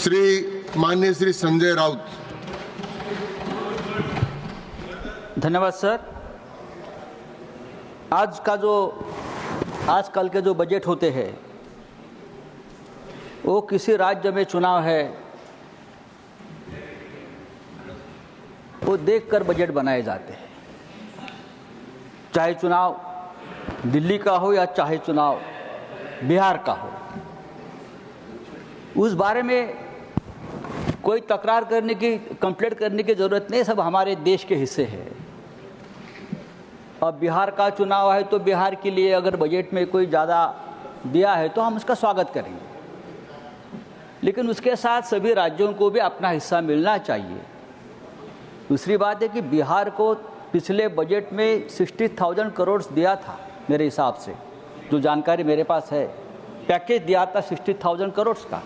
माननीय श्री संजय राउत। धन्यवाद सर। आजकल के जो बजट होते हैं वो किसी राज्य में चुनाव है वो देखकर बजट बनाए जाते हैं, चाहे चुनाव दिल्ली का हो या चाहे चुनाव बिहार का हो। उस बारे में कोई तकरार करने की, कंप्लेंट करने की ज़रूरत नहीं, सब हमारे देश के हिस्से है। अब बिहार का चुनाव है तो बिहार के लिए अगर बजट में कोई ज़्यादा दिया है तो हम उसका स्वागत करेंगे, लेकिन उसके साथ सभी राज्यों को भी अपना हिस्सा मिलना चाहिए। दूसरी बात है कि बिहार को पिछले बजट में 60,000 करोड़ दिया था, मेरे हिसाब से जो जानकारी मेरे पास है, पैकेज दिया था 60,000 करोड़ का,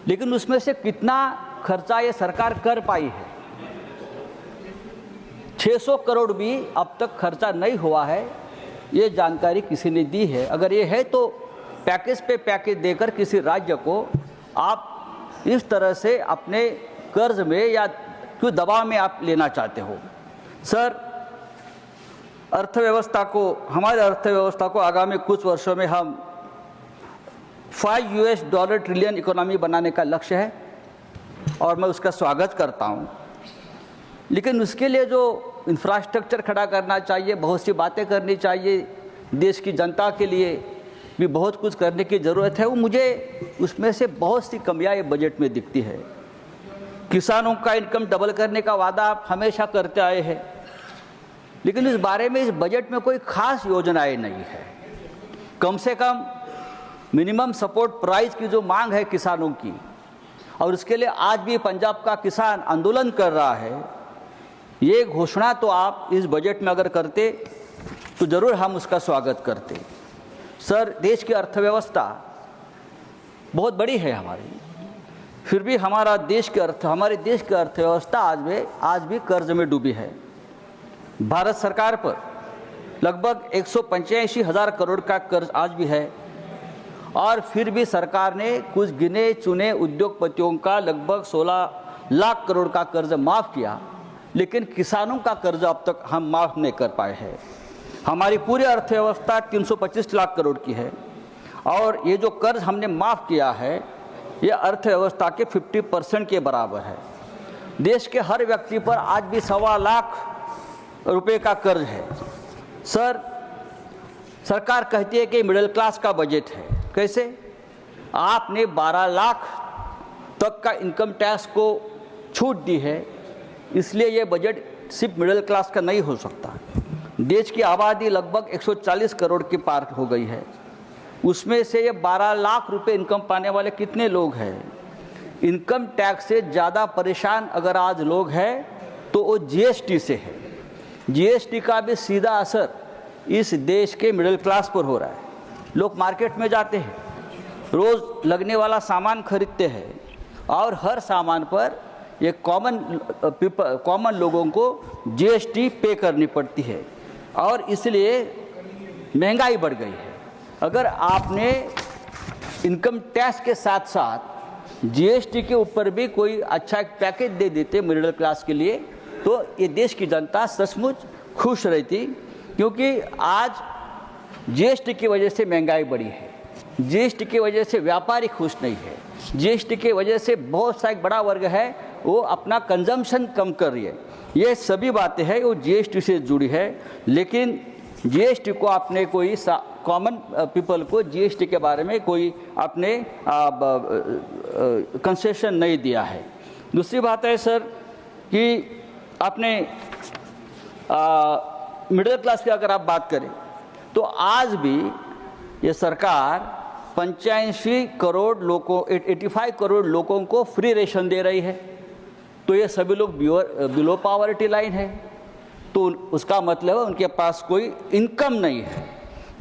लेकिन उसमें से कितना खर्चा ये सरकार कर पाई है? 600 करोड़ भी अब तक खर्चा नहीं हुआ है, ये जानकारी किसी ने दी है। अगर ये है तो पैकेज पे पैकेज देकर किसी राज्य को आप इस तरह से अपने कर्ज में या क्यों दबाव में आप लेना चाहते हो? सर, हमारे अर्थव्यवस्था को आगामी कुछ वर्षों में हम $5 ट्रिलियन इकोनॉमी बनाने का लक्ष्य है और मैं उसका स्वागत करता हूं। लेकिन उसके लिए जो इंफ्रास्ट्रक्चर खड़ा करना चाहिए, बहुत सी बातें करनी चाहिए, देश की जनता के लिए भी बहुत कुछ करने की ज़रूरत है। वो मुझे उसमें से बहुत सी कमियां ये बजट में दिखती है। किसानों का इनकम डबल करने का वादा आप हमेशा करते आए हैं, लेकिन इस बारे में इस बजट में कोई खास योजनाएं नहीं है। कम से कम मिनिमम सपोर्ट प्राइस की जो मांग है किसानों की, और उसके लिए आज भी पंजाब का किसान आंदोलन कर रहा है, ये घोषणा तो आप इस बजट में अगर करते तो ज़रूर हम उसका स्वागत करते। सर, देश की अर्थव्यवस्था बहुत बड़ी है हमारी, फिर भी हमारे देश की अर्थव्यवस्था आज भी कर्ज में डूबी है। भारत सरकार पर लगभग 185,000 करोड़ का कर्ज आज भी है, और फिर भी सरकार ने कुछ गिने चुने उद्योगपतियों का लगभग 16 लाख करोड़ का कर्ज माफ़ किया, लेकिन किसानों का कर्ज अब तक हम माफ़ नहीं कर पाए हैं। हमारी पूरी अर्थव्यवस्था 325 लाख करोड़ की है, और ये जो कर्ज हमने माफ़ किया है ये अर्थव्यवस्था के 50% के बराबर है। देश के हर व्यक्ति पर आज भी 1.25 लाख रुपए का कर्ज है। सर, सरकार कहती है कि मिडिल क्लास का बजट है। कैसे? आपने 12 लाख तक का इनकम टैक्स को छूट दी है, इसलिए ये बजट सिर्फ मिडिल क्लास का नहीं हो सकता। देश की आबादी लगभग 140 करोड़ के पार हो गई है, उसमें से ये 12 लाख रुपए इनकम पाने वाले कितने लोग हैं? इनकम टैक्स से ज़्यादा परेशान अगर आज लोग हैं तो वो जीएसटी से है। जीएसटी का भी सीधा असर इस देश के मिडिल क्लास पर हो रहा है। लोग मार्केट में जाते हैं, रोज़ लगने वाला सामान खरीदते हैं, और हर सामान पर ये कॉमन लोगों को जीएसटी पे करनी पड़ती है, और इसलिए महंगाई बढ़ गई है। अगर आपने इनकम टैक्स के साथ साथ जीएसटी के ऊपर भी कोई अच्छा एक पैकेज दे देते मिडिल क्लास के लिए, तो ये देश की जनता सचमुच खुश रहती, क्योंकि आज जीएसटी की वजह से महंगाई बढ़ी है, जीएसटी की वजह से व्यापारी खुश नहीं है, जीएसटी की वजह से बहुत सा एक बड़ा वर्ग है वो अपना कंजम्पशन कम कर रही है। ये सभी बातें हैं वो जीएसटी से जुड़ी है, लेकिन जीएसटी को आपने कोई कॉमन पीपल को जीएसटी के बारे में कोई आपने कंसेशन नहीं दिया है। दूसरी बात है सर कि आपने मिडिल क्लास की अगर आप बात करें तो आज भी ये सरकार 85 करोड़ लोगों 85 करोड़ लोगों को फ्री रेशन दे रही है, तो ये सभी लोग बिलो पॉवर्टी लाइन है, तो उसका मतलब है उनके पास कोई इनकम नहीं है।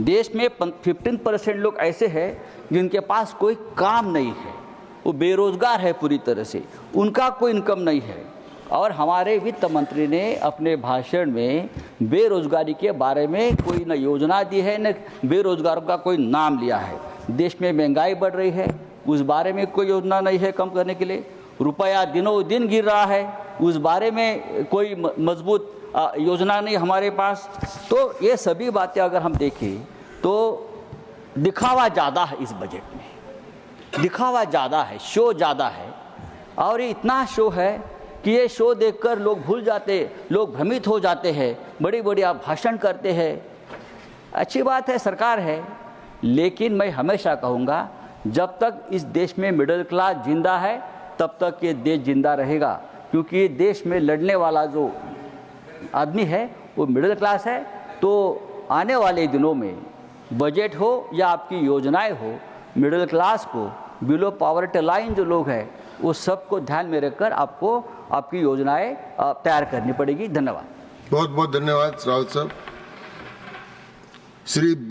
देश में 15% लोग ऐसे हैं जिनके पास कोई काम नहीं है, वो बेरोजगार है पूरी तरह से, उनका कोई इनकम नहीं है। और हमारे वित्त मंत्री ने अपने भाषण में बेरोजगारी के बारे में कोई न योजना दी है, न बेरोजगारों का कोई नाम लिया है। देश में महंगाई बढ़ रही है, उस बारे में कोई योजना नहीं है कम करने के लिए। रुपया दिनों दिन गिर रहा है, उस बारे में कोई मजबूत योजना नहीं हमारे पास। तो ये सभी बातें अगर हम देखें तो दिखावा ज़्यादा है, इस बजट में दिखावा ज़्यादा है, शो ज़्यादा है। और ये इतना शो है कि ये शो देखकर लोग भूल जाते, लोग भ्रमित हो जाते हैं, बड़ी बड़ी आप भाषण करते हैं। अच्छी बात है, सरकार है, लेकिन मैं हमेशा कहूँगा जब तक इस देश में मिडिल क्लास जिंदा है तब तक ये देश जिंदा रहेगा, क्योंकि देश में लड़ने वाला जो आदमी है वो मिडिल क्लास है। तो आने वाले दिनों में बजट हो या आपकी योजनाएं हो, मिडिल क्लास को, बिलो पॉवर्टी लाइन जो लोग हैं, वो सबको ध्यान में रखकर आपको आपकी योजनाएं तैयार करनी पड़ेगी। धन्यवाद। बहुत बहुत धन्यवाद रावत साहब। श्री बी